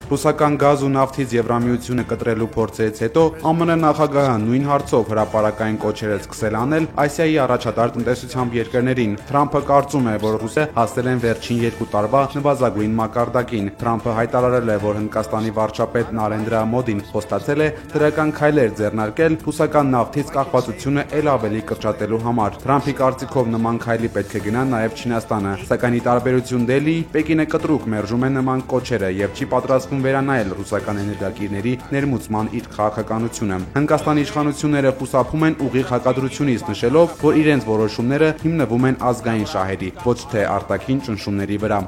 Ռուսական գազ ու նավթից Եվրամիությունը կտրելու փորձերից հետո ԱՄՆ նախագահը նույն հարցով հրապարակային կոչեր է սկսել անել Ասիայի առաջատար տնտեսությամբ երկրներին։ Թրամփը կարծում է, որ Ռուսները հասել են վերջին 2 տարվա նվազագույն մակարդակին։ Թրամփը հայտարարել է, որ Հնդկաստանի վարչապետ Նարենդրա Մոդին խոստացել է դրական քայլեր ձեռնարկել ռուսական նավթից կախվածությունը ել ավելի կրճատելու համար։ Թրամփի կարծիքով նման քայլի պետք է գնա նաև Չինաստանը, սակայն ի տարբերություն Դելհիի, Պեկինը կտրուկ մերժում է նման կոչերը եւ չի պատրաստվում վերանայել ռուսական էներգակիրների ներմուծման իր քաղաքականությունը։ Հնդկաստանի իշխանությունները խուսափում են ուղիղ հակադրությունից, նշելով, որ իրենց որոշումները հիմնվում են ազգային շահերի, ոչ թե արտաքին ճնշումների վրա։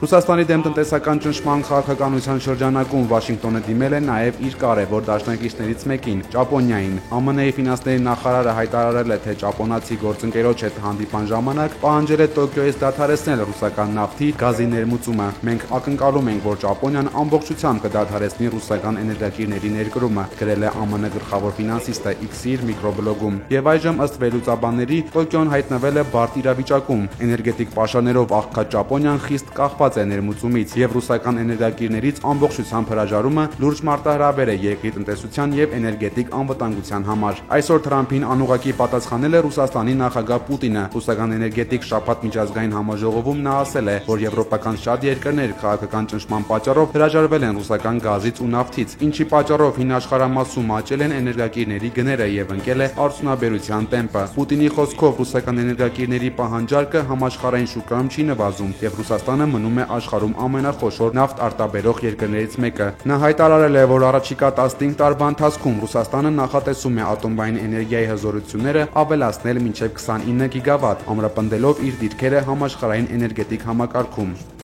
Ռուսաստանի դեմ տնտեսական ճնշման քաղաքականության շրջանակում Վաշինգտոնը դիմել է նաև իր կարևոր դաշնակիցներից մեկին՝ Ճապոնիային։ ԱՄՆ-ի ֆինանսների նախարարը հայտարարել է, թե ճապոնացի գործընկերոջ հետ հանդիպան ժամանակ պահանջել է Տոկիոյից դադարեցնել ռուսական նավթի, գազի ներմուծումը։ Մենք ակնկալում ենք, որ Ճապոնիան ամբողջությամբ կդադարեցնի ռուսական էներգակիրների ներկրումը, գրել է ԱՄՆ գլխավոր ֆինանսիստը X-ի իր միկրոբլոգում։ Եվ այժմ ըստ վերլուծաբանների Տոկիոն հայտնվել է բարդ իրավիճակում։ Էներգետիկ պաշարներով աղքատ Ճապոնիան խիստ կախված է ներմուծումից եւ ռուսական էներգակիրներից ամբողջությամբ հրաժարումը լուրջ մարտահրավեր է երկրի տնտեսության եւ էներգետիկ անվտանգության համար։ Այսօր Թրամփին անուղղակի պատասխանել է Ռուսաստանի նախագահ Պուտինը։ Ռուսական էներգետիկ շաբաթ միջազգային համաժողովում նա ասել է, որ եվրոպական շատ երկրներ քաղաքական ճնշման պատճառով հրաժարվել են ռուսական գազից ու նավթից, ինչի պատճառով հին աշխարհամասում աճել են էներգակիրների գները եւ ընկել է արդյունաբերության տեմպը։ Պուտինի խոսքով ռուսական էներգակիրների պահանջարկը համաշխարհային շուկայում չի նվազում եւ Ռուսաստանը մնում է աշխարհում ամենախոշոր նավթ արտաբերող երկրներից մեկը։ Նա հայտարարել է, որ առաջիկա 15 տարվա ընթացքում Ռուսաստանը նախատեսում է ատոմային էներգիայի հզորությունները ավելացնել մինչև 29 գիգավատ, ամրապնդելով իր դիրքերը համաշխարհային էներգետիկ համակարգում։